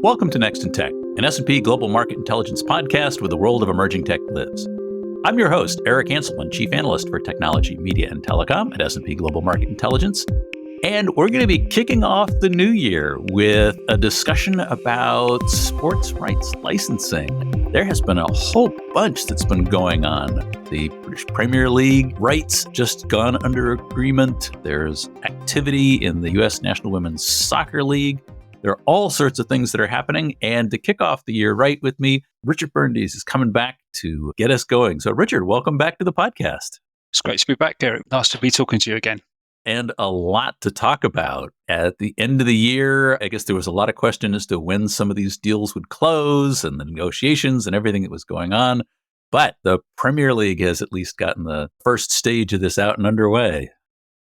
Welcome to Next in Tech, an S&P Global Market Intelligence podcast where the world of emerging tech lives. I'm your host, Eric Hanselman, Chief Analyst for Technology, Media, and Telecom at S&P Global Market Intelligence. And we're going to be kicking off the new year with a discussion about sports rights licensing. There has been a whole bunch that's been going on. The British Premier League rights just gone under agreement. There's activity in the U.S. National Women's Soccer League. There are all sorts of things that are happening. And to kick off the year right with me, Richard Berndes is coming back to get us going. So, Richard, welcome back to the podcast. It's great to be back, Eric. Nice to be talking to you again. And a lot to talk about. At the end of the year, I guess there was a lot of question as to when some of these deals would close and the negotiations and everything that was going on. But the Premier League has at least gotten the first stage of this out and underway.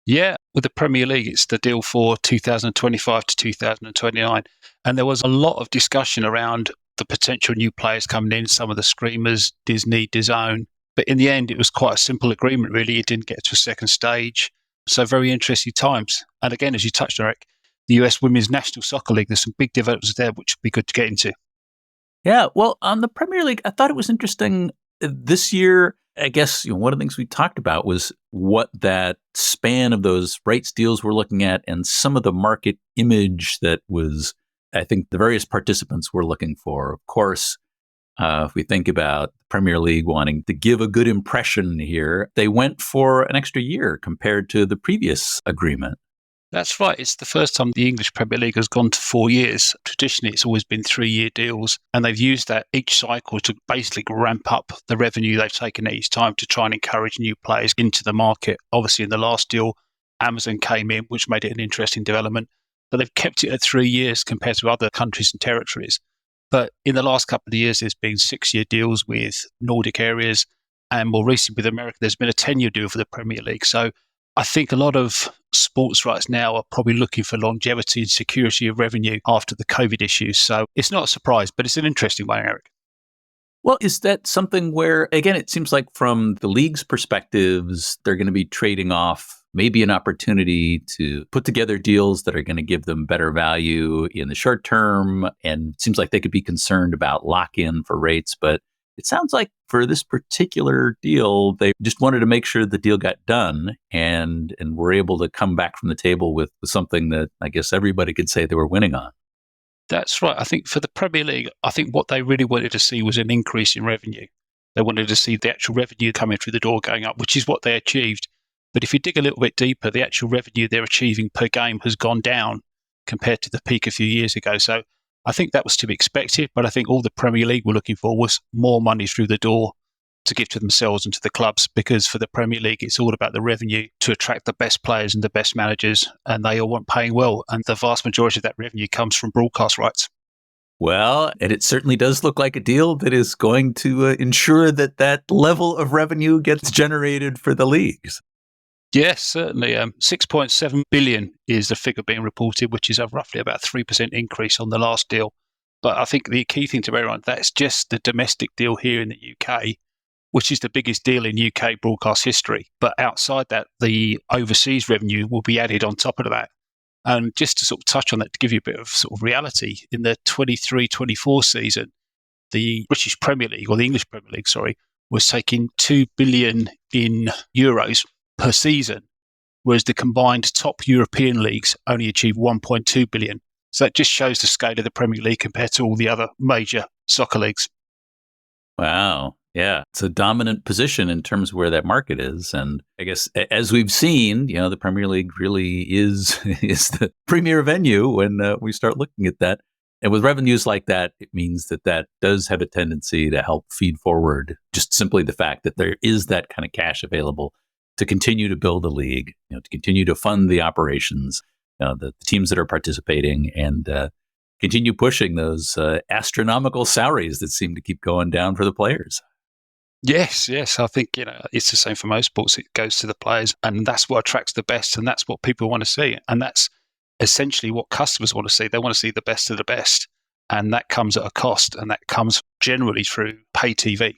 Yeah, with the Premier League, it's the deal for 2025 to 2029. And there was a lot of discussion around the potential new players coming in, some of the streamers, Disney, DAZN. But in the end, it was quite a simple agreement, really. It didn't get to a second stage. So very interesting times. And again, as you touched on, Eric, the US Women's National Soccer League, there's some big developments there, which would be good to get into. Yeah, well, on the Premier League, I thought it was interesting this year. I guess one of the things we talked about was what that span of those rights deals we're looking at and some of the market image that was, I think, the various participants were looking for. Of course, if we think about the Premier League wanting to give a good impression here, they went for an extra year compared to the previous agreement. That's right. It's the first time the English Premier League has gone to 4 years. Traditionally, it's always been 3-year deals. And they've used that each cycle to basically ramp up the revenue they've taken at each time to try and encourage new players into the market. Obviously, in the last deal, Amazon came in, which made it an interesting development. But they've kept it at 3 years compared to other countries and territories. But in the last couple of years, there's been 6-year deals with Nordic areas. And more recently with America, there's been a 10-year deal for the Premier League. So I think a lot of sports rights now are probably looking for longevity and security of revenue after the COVID issues. So it's not a surprise, but it's an interesting one, Eric. Well, is that something where, again, it seems like from the league's perspectives, they're going to be trading off maybe an opportunity to put together deals that are going to give them better value in the short term. And it seems like they could be concerned about lock-in for rates. But it sounds like for this particular deal, they just wanted to make sure the deal got done and were able to come back from the table with something that I guess everybody could say they were winning on. That's right. I think for the Premier League, I think what they really wanted to see was an increase in revenue. They wanted to see the actual revenue coming through the door going up, which is what they achieved. But if you dig a little bit deeper, the actual revenue they're achieving per game has gone down compared to the peak a few years ago. So I think that was to be expected, but I think all the Premier League were looking for was more money through the door to give to themselves and to the clubs, because for the Premier League, it's all about the revenue to attract the best players and the best managers, and they all want paying well. And the vast majority of that revenue comes from broadcast rights. Well, and it certainly does look like a deal that is going to ensure that that level of revenue gets generated for the leagues. Yes, certainly. 6.7 billion is the figure being reported, which is a roughly about 3% increase on the last deal. But I think the key thing to bear in mind, that's just the domestic deal here in the UK, which is the biggest deal in UK broadcast history. But outside that, the overseas revenue will be added on top of that. And just to sort of touch on that, to give you a bit of sort of reality, in the 23-24 season, the British Premier League, or the English Premier League, sorry, was taking 2 billion in euros per season, whereas the combined top European leagues only achieve 1.2 billion. So that just shows the scale of the Premier League compared to all the other major soccer leagues. Wow. Yeah. It's a dominant position in terms of where that market is. And I guess as we've seen, the Premier League really is the premier venue when we start looking at that. And with revenues like that, it means that does have a tendency to help feed forward just simply the fact that there is that kind of cash available to continue to build a league, to continue to fund the operations, the teams that are participating, and continue pushing those astronomical salaries that seem to keep going down for the players. Yes. I think, it's the same for most sports. It goes to the players, and that's what attracts the best, and that's what people want to see. And that's essentially what customers want to see. They want to see the best of the best, and that comes at a cost, and that comes generally through pay TV.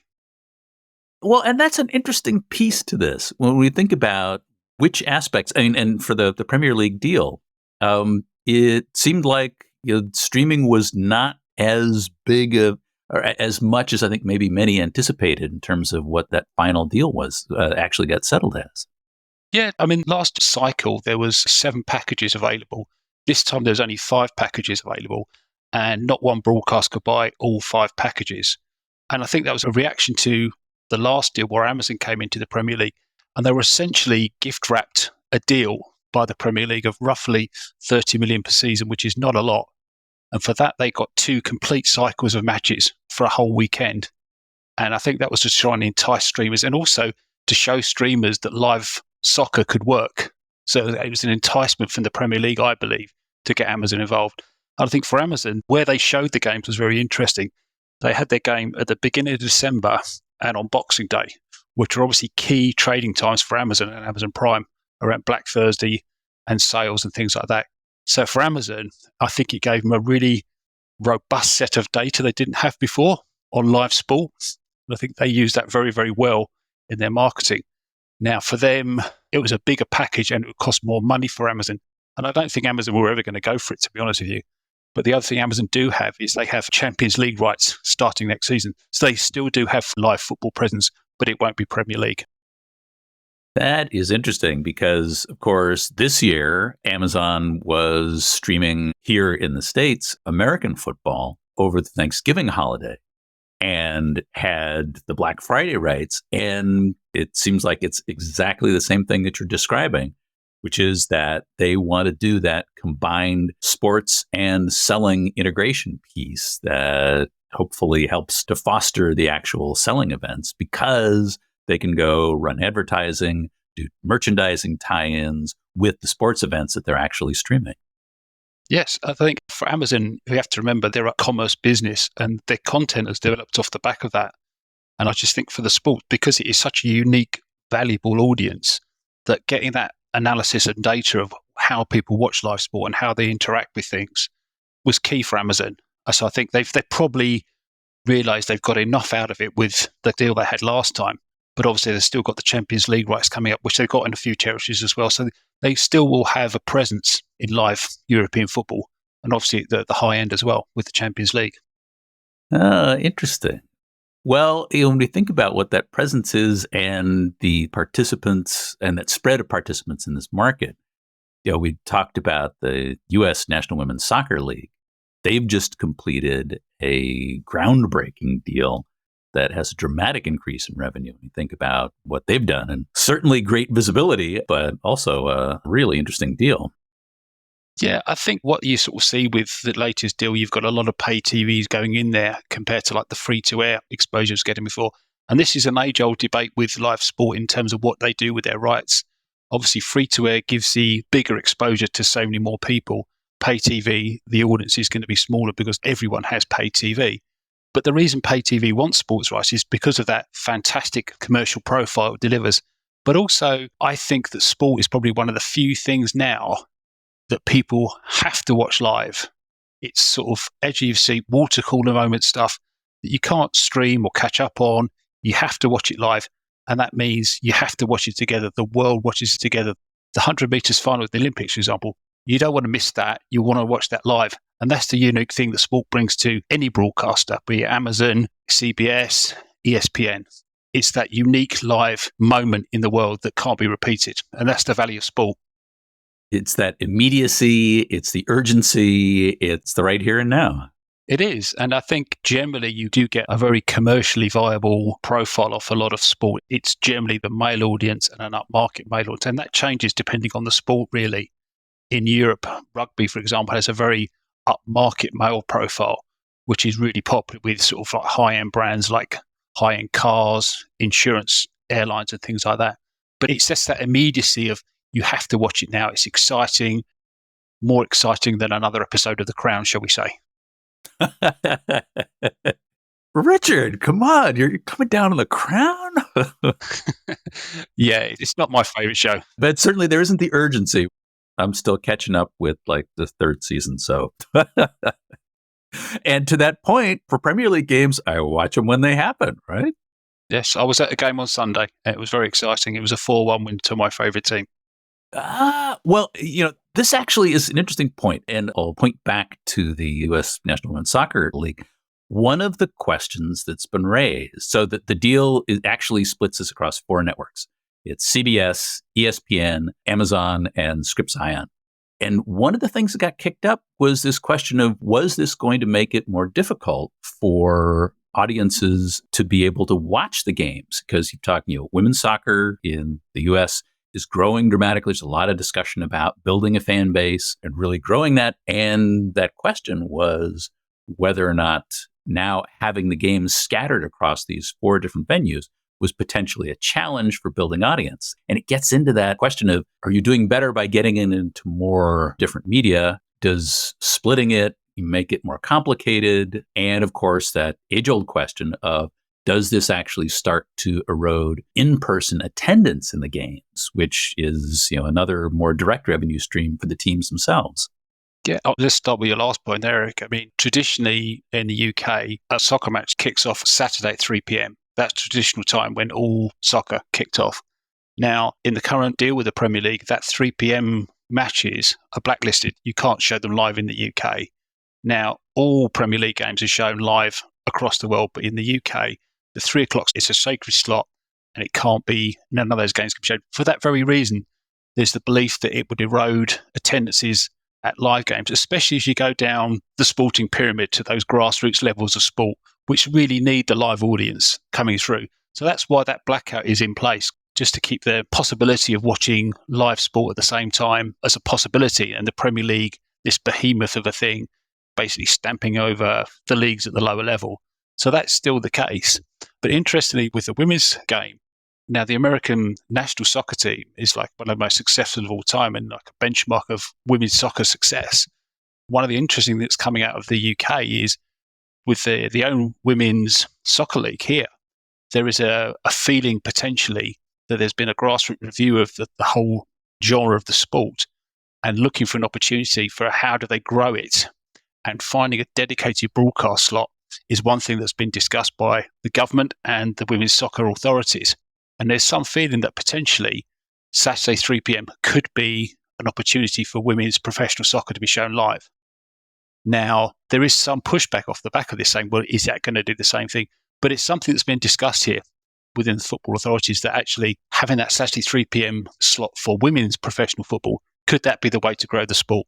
Well, and that's an interesting piece to this. When we think about which aspects, and for the Premier League deal, it seemed like streaming was not as big of, or as much as I think maybe many anticipated in terms of what that final deal was, actually got settled as. Yeah, I mean, last cycle there was 7 packages available. This time there's only 5 packages available, and not one broadcast could buy all 5 packages. And I think that was a reaction to the last deal where Amazon came into the Premier League, and they were essentially gift wrapped a deal by the Premier League of roughly 30 million per season, which is not a lot. And for that, they got 2 complete cycles of matches for a whole weekend. And I think that was just trying to entice streamers and also to show streamers that live soccer could work. So it was an enticement from the Premier League, I believe, to get Amazon involved. And I think for Amazon, where they showed the games was very interesting. They had their game at the beginning of December and on Boxing Day, which are obviously key trading times for Amazon and Amazon Prime around Black Thursday and sales and things like that. So for Amazon, I think it gave them a really robust set of data they didn't have before on live sports. And I think they used that very, very well in their marketing. Now, for them, it was a bigger package and it would cost more money for Amazon. And I don't think Amazon were ever going to go for it, to be honest with you. But the other thing Amazon do have is they have Champions League rights starting next season. So they still do have live football presence, but it won't be Premier League. That is interesting because, of course, this year, Amazon was streaming here in the States American football over the Thanksgiving holiday and had the Black Friday rights. And it seems like it's exactly the same thing that you're describing, which is that they want to do that combined sports and selling integration piece that hopefully helps to foster the actual selling events because they can go run advertising, do merchandising tie-ins with the sports events that they're actually streaming. Yes, I think for Amazon, we have to remember they're a commerce business and their content has developed off the back of that. And I just think for the sport, because it is such a unique, valuable audience, that getting that analysis and data of how people watch live sport and how they interact with things was key for Amazon. So I think they probably realised they've got enough out of it with the deal they had last time. But obviously, they've still got the Champions League rights coming up, which they've got in a few territories as well. So they still will have a presence in live European football and obviously the high end as well with the Champions League. Interesting. Well, when we think about what that presence is and the participants and that spread of participants in this market, we talked about the U.S. National Women's Soccer League. They've just completed a groundbreaking deal that has a dramatic increase in revenue. You think about what they've done, and certainly great visibility, but also a really interesting deal. Yeah, I think what you sort of see with the latest deal, you've got a lot of pay TVs going in there compared to like the free-to-air exposure was getting before. And this is an age-old debate with live sport in terms of what they do with their rights. Obviously, free-to-air gives the bigger exposure to so many more people. Pay TV, the audience is going to be smaller because everyone has pay TV. But the reason pay TV wants sports rights is because of that fantastic commercial profile it delivers. But also, I think that sport is probably one of the few things now that people have to watch live. It's sort of edgy, you see water cooler moment stuff that you can't stream or catch up on. You have to watch it live. And that means you have to watch it together. The world watches it together. The 100 meters final at the Olympics, for example, you don't want to miss that. You want to watch that live. And that's the unique thing that sport brings to any broadcaster, be it Amazon, CBS, ESPN. It's that unique live moment in the world that can't be repeated. And that's the value of sport. It's that immediacy, it's the urgency, it's the right here and now. It is. And I think generally you do get a very commercially viable profile of a lot of sport. It's generally the male audience and an upmarket male audience. And that changes depending on the sport, really. In Europe, rugby, for example, has a very upmarket male profile, which is really popular with sort of like high-end brands like high-end cars, insurance, airlines and things like that. But it's just that immediacy of you have to watch it now. It's exciting, more exciting than another episode of The Crown, shall we say. Richard, come on, you're coming down on The Crown? Yeah, it's not my favorite show. But certainly there isn't the urgency. I'm still catching up with like the third season, so. And to that point, for Premier League games, I watch them when they happen, right? Yes, I was at a game on Sunday. It was very exciting. It was a 4-1 win to my favourite team. Well, This actually is an interesting point, and I'll point back to the U.S. National Women's Soccer League. One of the questions that's been raised, so that the deal actually splits this across 4 networks. It's CBS, ESPN, Amazon, and Scripps Ion. And one of the things that got kicked up was this question of, was this going to make it more difficult for audiences to be able to watch the games? Because you're talking, women's soccer in the U.S. is growing dramatically. There's a lot of discussion about building a fan base and really growing that. And that question was whether or not now having the games scattered across these 4 different venues was potentially a challenge for building audience. And it gets into that question of, are you doing better by getting into more different media? Does splitting it make it more complicated? And of course, that age-old question of, does this actually start to erode in-person attendance in the games, which is, another more direct revenue stream for the teams themselves? Yeah, I'll just start with your last point, Eric. I mean, traditionally in the UK, a soccer match kicks off Saturday at 3 p.m. That's traditional time when all soccer kicked off. Now, in the current deal with the Premier League, that 3 p.m. matches are blacklisted. You can't show them live in the UK. Now, all Premier League games are shown live across the world, but in the UK, the 3 o'clock is a sacred slot, and none of those games can be shown. For that very reason, there's the belief that it would erode attendances at live games, especially as you go down the sporting pyramid to those grassroots levels of sport, which really need the live audience coming through. So that's why that blackout is in place, just to keep the possibility of watching live sport at the same time as a possibility. And the Premier League, this behemoth of a thing, basically stamping over the leagues at the lower level. So that's still the case. But interestingly, with the women's game, now the American national soccer team is like one of the most successful of all time and like a benchmark of women's soccer success. One of the interesting things coming out of the UK is with the own women's soccer league here, there is a feeling potentially that there's been a grassroots review of the whole genre of the sport and looking for an opportunity for how do they grow it. And finding a dedicated broadcast slot is one thing that's been discussed by the government and the women's soccer authorities. And there's some feeling that potentially Saturday 3 p.m. could be an opportunity for women's professional soccer to be shown live. Now, there is some pushback off the back of this saying, well, is that going to do the same thing? But it's something that's been discussed here within the football authorities that actually having that Saturday 3 p.m. slot for women's professional football, could that be the way to grow the sport?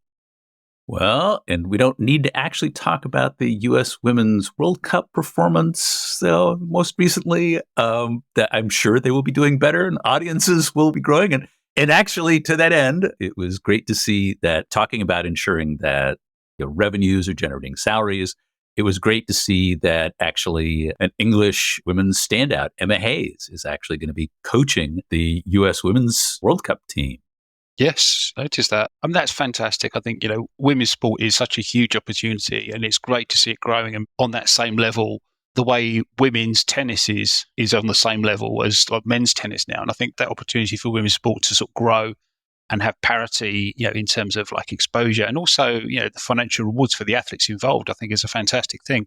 Well, and we don't need to actually talk about the U.S. Women's World Cup performance most recently, that I'm sure they will be doing better and audiences will be growing. And actually, to that end, it was great to see that talking about ensuring that revenues are generating salaries. It was great to see that actually an English women's standout, Emma Hayes, is actually going to be coaching the U.S. Women's World Cup team. Yes, noticed that. That's fantastic. I think, women's sport is such a huge opportunity and it's great to see it growing and on that same level, the way women's tennis is on the same level as like men's tennis now. And I think that opportunity for women's sport to sort of grow and have parity, in terms of like exposure and also, the financial rewards for the athletes involved, I think is a fantastic thing.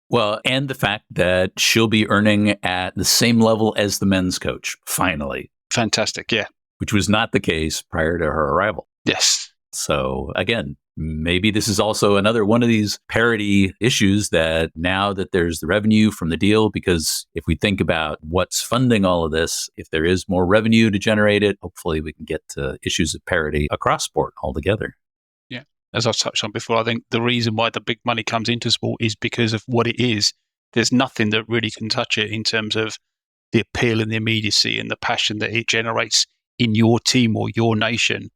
Well, and the fact that she'll be earning at the same level as the men's coach, finally. Fantastic, yeah. Which was not the case prior to her arrival. Yes. So again, maybe this is also another one of these parity issues that now that there's the revenue from the deal, because if we think about what's funding all of this, if there is more revenue to generate it, hopefully we can get to issues of parity across sport altogether. Yeah. As I've touched on before, I think the reason why the big money comes into sport is because of what it is. There's nothing that really can touch it in terms of the appeal and the immediacy and the passion that it generates in your team or your nation.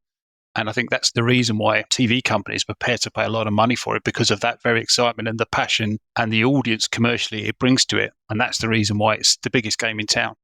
And I think that's the reason why TV companies are prepared to pay a lot of money for it, because of that very excitement and the passion and the audience commercially it brings to it. And that's the reason why it's the biggest game in town.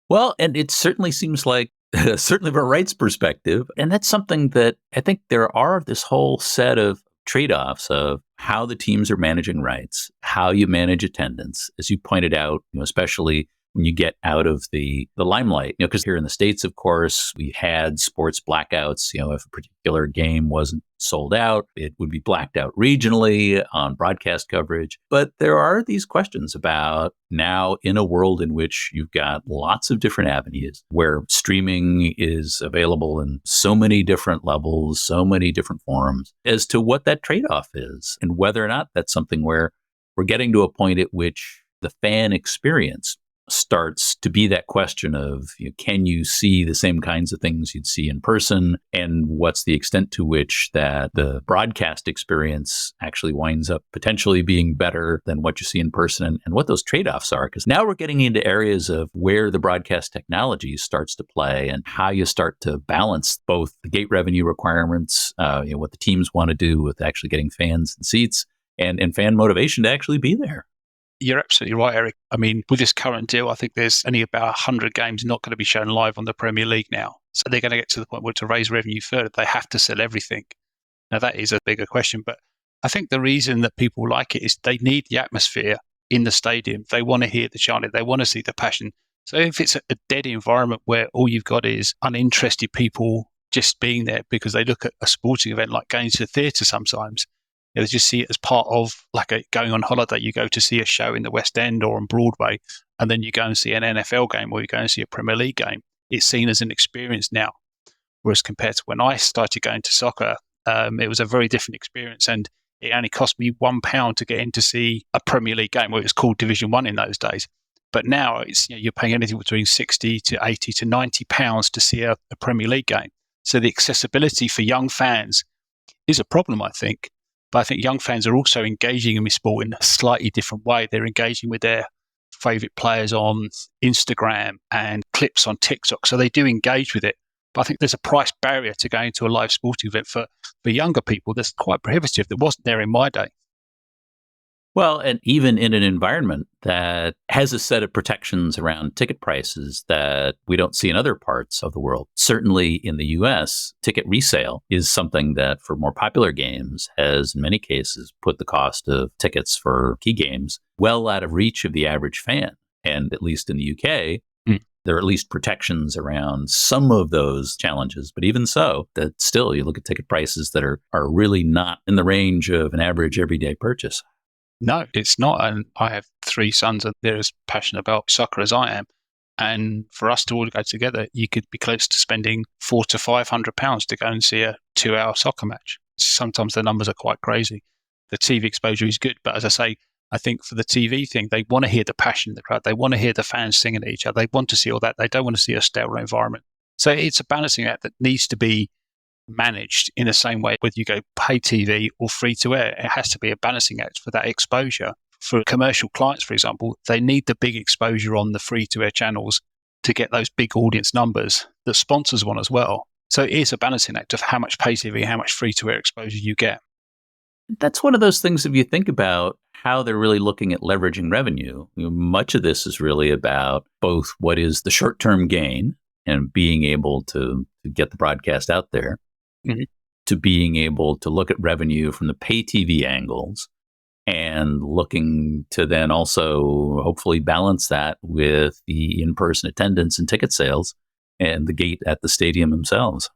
Well, and it certainly seems like, certainly from a rights perspective, and that's something that I think there are this whole set of trade-offs of how the teams are managing rights, how you manage attendance. As you pointed out, especially when you get out of the limelight. Because here in the States, of course, we had sports blackouts. If a particular game wasn't sold out, it would be blacked out regionally on broadcast coverage. But there are these questions about now in a world in which you've got lots of different avenues where streaming is available in so many different levels, so many different forms, as to what that trade-off is and whether or not that's something where we're getting to a point at which the fan experience starts to be that question of, can you see the same kinds of things you'd see in person? And what's the extent to which that the broadcast experience actually winds up potentially being better than what you see in person, and what those trade-offs are? Because now we're getting into areas of where the broadcast technology starts to play and how you start to balance both the gate revenue requirements, what the teams want to do with actually getting fans and seats, and fan motivation to actually be there. You're absolutely right, Eric. I mean, with this current deal, I think there's only about 100 games not going to be shown live on the Premier League now. So they're going to get to the point where to raise revenue further, they have to sell everything. Now, that is a bigger question. But I think the reason that people like it is they need the atmosphere in the stadium. They want to hear the chanting. They want to see the passion. So if it's a dead environment where all you've got is uninterested people just being there because they look at a sporting event like going to the theatre sometimes, they just see it as part of going on holiday. You go to see a show in the West End or on Broadway, and then you go and see an NFL game or you go and see a Premier League game. It's seen as an experience now. Whereas compared to when I started going to soccer, it was a very different experience, and it only cost me £1 to get in to see a Premier League game. Well, it was called Division 1 in those days. But now it's you're paying anything between 60 to 80 to 90 pounds to see a Premier League game. So the accessibility for young fans is a problem, I think. But I think young fans are also engaging in this sport in a slightly different way. They're engaging with their favourite players on Instagram and clips on TikTok. So they do engage with it. But I think there's a price barrier to going to a live sporting event for younger people that's quite prohibitive, that wasn't there in my day. Well, and even in an environment that has a set of protections around ticket prices that we don't see in other parts of the world. Certainly in the US, ticket resale is something that for more popular games has in many cases put the cost of tickets for key games well out of reach of the average fan. And at least in the UK, there are at least protections around some of those challenges. But even so, that still, you look at ticket prices that are really not in the range of an average everyday purchase. No, it's not. And I have 3 sons and they're as passionate about soccer as I am. And for us to all go together, you could be close to spending £400 to £500 to go and see a 2-hour soccer match. Sometimes the numbers are quite crazy. The TV exposure is good. But as I say, I think for the TV thing, they want to hear the passion in the crowd. They want to hear the fans singing at each other. They want to see all that. They don't want to see a sterile environment. So it's a balancing act that needs to be managed in the same way whether you go pay TV or free to air. It has to be a balancing act for that exposure. For commercial clients, for example, they need the big exposure on the free to air channels to get those big audience numbers that sponsors want as well. So it is a balancing act of how much pay TV, how much free to air exposure you get. That's one of those things, if you think about how they're really looking at leveraging revenue, much of this is really about both what is the short-term gain and being able to get the broadcast out there, to being able to look at revenue from the pay TV angles and looking to then also hopefully balance that with the in-person attendance and ticket sales and the gate at the stadium themselves.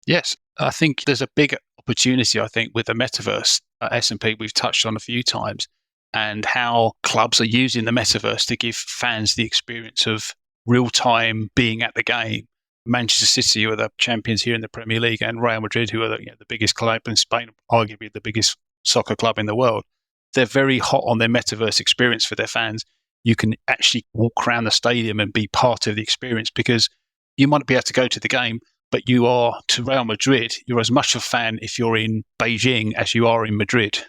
Yes, I think there's a big opportunity, I think, with the metaverse. S&P we've touched on a few times, and how clubs are using the metaverse to give fans the experience of real-time being at the game. Manchester City, who are the champions here in the Premier League, and Real Madrid, who are the biggest club in Spain, arguably the biggest soccer club in the world. They're very hot on their metaverse experience for their fans. You can actually walk around the stadium and be part of the experience, because you might be able to go to the game, but you are, to Real Madrid, you're as much a fan if you're in Beijing as you are in Madrid.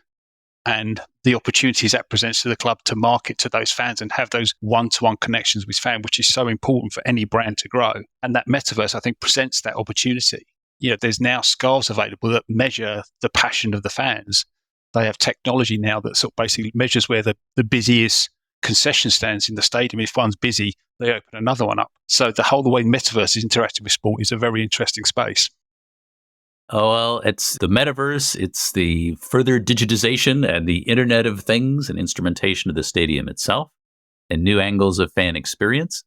And the opportunities that presents to the club to market to those fans and have those one-to-one connections with fans, which is so important for any brand to grow. And that metaverse, I think, presents that opportunity. There's now scarves available that measure the passion of the fans. They have technology now that sort of basically measures where the busiest concession stands in the stadium. If one's busy, they open another one up. So the whole way metaverse is interacting with sport is a very interesting space. Oh, well, it's the metaverse, it's the further digitization and the Internet of Things and instrumentation of the stadium itself. and new angles of fan experience.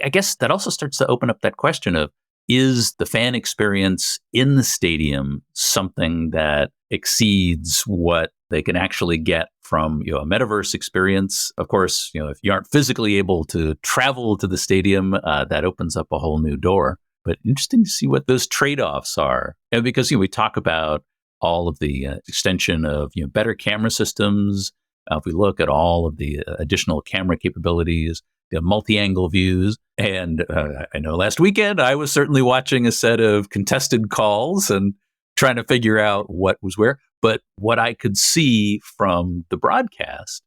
I guess that also starts to open up that question of, is the fan experience in the stadium something that exceeds what they can actually get from a metaverse experience? Of course, if you aren't physically able to travel to the stadium, that opens up a whole new door. But interesting to see what those trade-offs are. Because we talk about all of the extension of better camera systems. If we look at all of the additional camera capabilities, the multi-angle views. And I know last weekend I was certainly watching a set of contested calls and trying to figure out what was where. But what I could see from the broadcast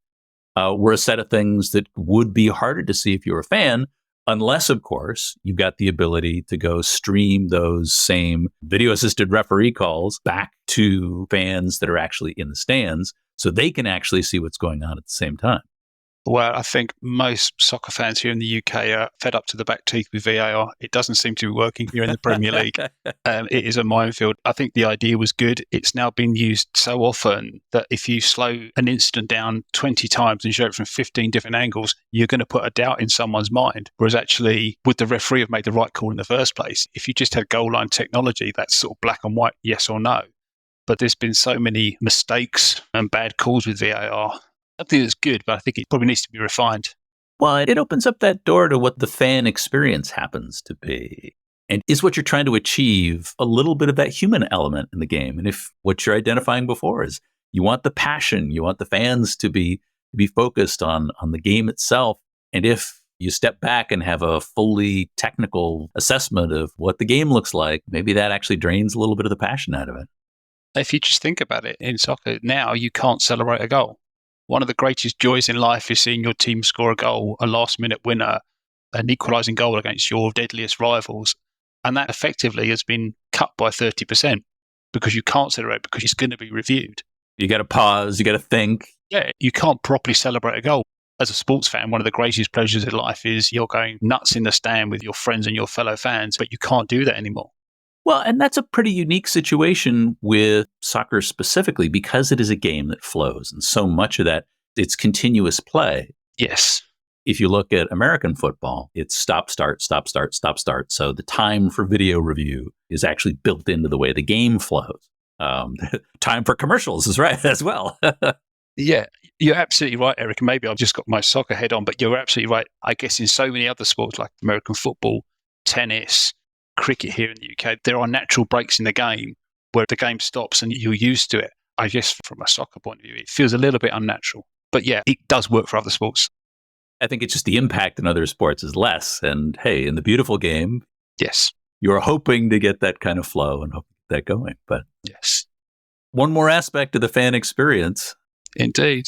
were a set of things that would be harder to see if you were a fan, unless, of course, you've got the ability to go stream those same video-assisted referee calls back to fans that are actually in the stands so they can actually see what's going on at the same time. Well, I think most soccer fans here in the UK are fed up to the back teeth with VAR. It doesn't seem to be working here in the Premier League. It is a minefield. I think the idea was good. It's now been used so often that if you slow an incident down 20 times and show it from 15 different angles, you're going to put a doubt in someone's mind. Whereas actually, would the referee have made the right call in the first place? If you just had goal line technology, that's sort of black and white, yes or no. But there's been so many mistakes and bad calls with VAR. I think it's good, but I think it probably needs to be refined. Well, it opens up that door to what the fan experience happens to be. And is what you're trying to achieve a little bit of that human element in the game? And if what you're identifying before is you want the passion, you want the fans to be focused on the game itself. And if you step back and have a fully technical assessment of what the game looks like, maybe that actually drains a little bit of the passion out of it. If you just think about it, in soccer now, you can't celebrate a goal. One of the greatest joys in life is seeing your team score a goal, a last-minute winner, an equalising goal against your deadliest rivals. And that effectively has been cut by 30% because you can't celebrate because it's going to be reviewed. You got to pause, you got to think. Yeah, you can't properly celebrate a goal. As a sports fan, one of the greatest pleasures in life is you're going nuts in the stand with your friends and your fellow fans, but you can't do that anymore. Well, and that's a pretty unique situation with soccer specifically because it is a game that flows. And so much of that, it's continuous play. Yes. If you look at American football, it's stop, start, stop, start, stop, start. So the time for video review is actually built into the way the game flows. Time for commercials is right as well. Yeah, you're absolutely right, Eric. Maybe I've just got my soccer head on, but you're absolutely right. I guess in so many other sports like American football, tennis, cricket here in the UK, there are natural breaks in the game where the game stops and you're used to it. I guess from a soccer point of view, it feels a little bit unnatural. But yeah, it does work for other sports. I think it's just the impact in other sports is less. And hey, in the beautiful game, yes, you're hoping to get that kind of flow and hope to get that going. But yes, one more aspect of the fan experience. Indeed.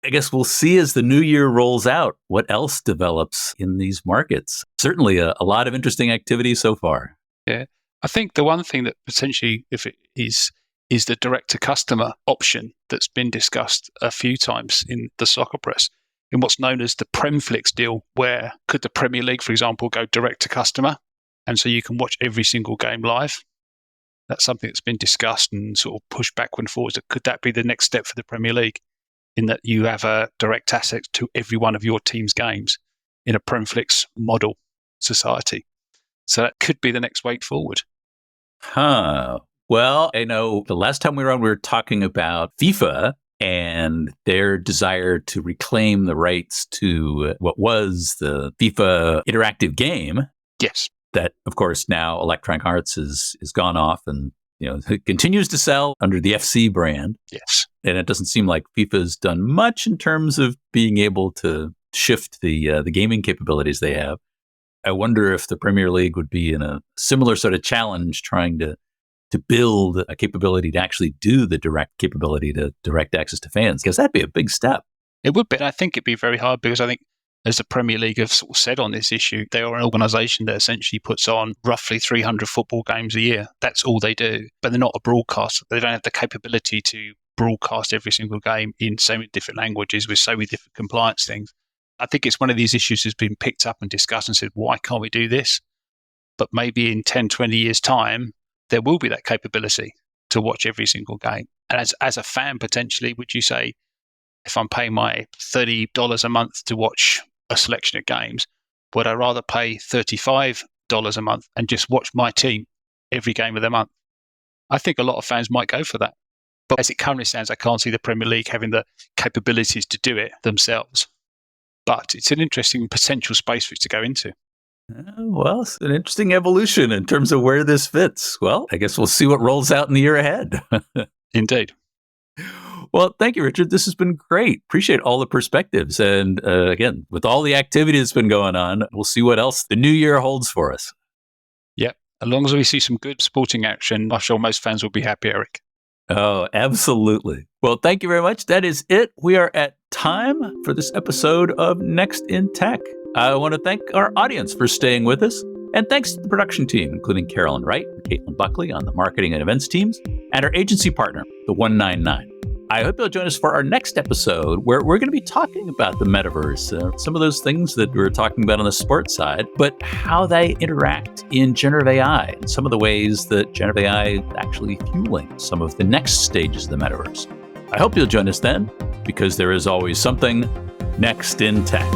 I guess we'll see as the new year rolls out what else develops in these markets. Certainly a lot of interesting activity so far. Yeah. I think the one thing that potentially, if it is the direct-to-customer option that's been discussed a few times in the soccer press, in what's known as the Premflix deal, where could the Premier League, for example, go direct-to-customer, and so you can watch every single game live? That's something that's been discussed and sort of pushed backward and forwards. Could that be the next step for the Premier League, in that you have a direct access to every one of your team's games in a Premflix model society? So that could be the next way forward. Well, I know the last time we were on, we were talking about FIFA and their desire to reclaim the rights to what was the FIFA interactive game. Yes. That, of course, now Electronic Arts is gone off and it continues to sell under the FC brand. Yes. And it doesn't seem like FIFA's done much in terms of being able to shift the gaming capabilities they have. I wonder if the Premier League would be in a similar sort of challenge trying to build a capability to actually do the direct capability to direct access to fans, because that'd be a big step. It would be. And I think it'd be very hard because I think, as the Premier League have sort of said on this issue, they are an organisation that essentially puts on roughly 300 football games a year. That's all they do. But they're not a broadcaster. They don't have the capability to broadcast every single game in so many different languages with so many different compliance things. I think it's one of these issues that's been picked up and discussed and said, why can't we do this? But maybe in 10, 20 years' time, there will be that capability to watch every single game. And as a fan, potentially, would you say, if I'm paying my $30 a month to watch a selection of games? Would I rather pay $35 a month and just watch my team every game of the month? I think a lot of fans might go for that. But as it currently stands, I can't see the Premier League having the capabilities to do it themselves. But it's an interesting potential space for it to go into. Well, it's an interesting evolution in terms of where this fits. Well, I guess we'll see what rolls out in the year ahead. Indeed. Well, thank you, Richard. This has been great. Appreciate all the perspectives. And again, with all the activity that's been going on, we'll see what else the new year holds for us. Yep. As long as we see some good sporting action, I'm sure most fans will be happy, Eric. Oh, absolutely. Well, thank you very much. That is it. We are at time for this episode of Next in Tech. I want to thank our audience for staying with us. And thanks to the production team, including Carolyn Wright and Caitlin Buckley on the marketing and events teams, and our agency partner, the 199. I hope you'll join us for our next episode where we're going to be talking about the metaverse, some of those things that we were talking about on the sports side, but how they interact in generative AI and some of the ways that generative AI is actually fueling some of the next stages of the metaverse. I hope you'll join us then, because there is always something next in tech.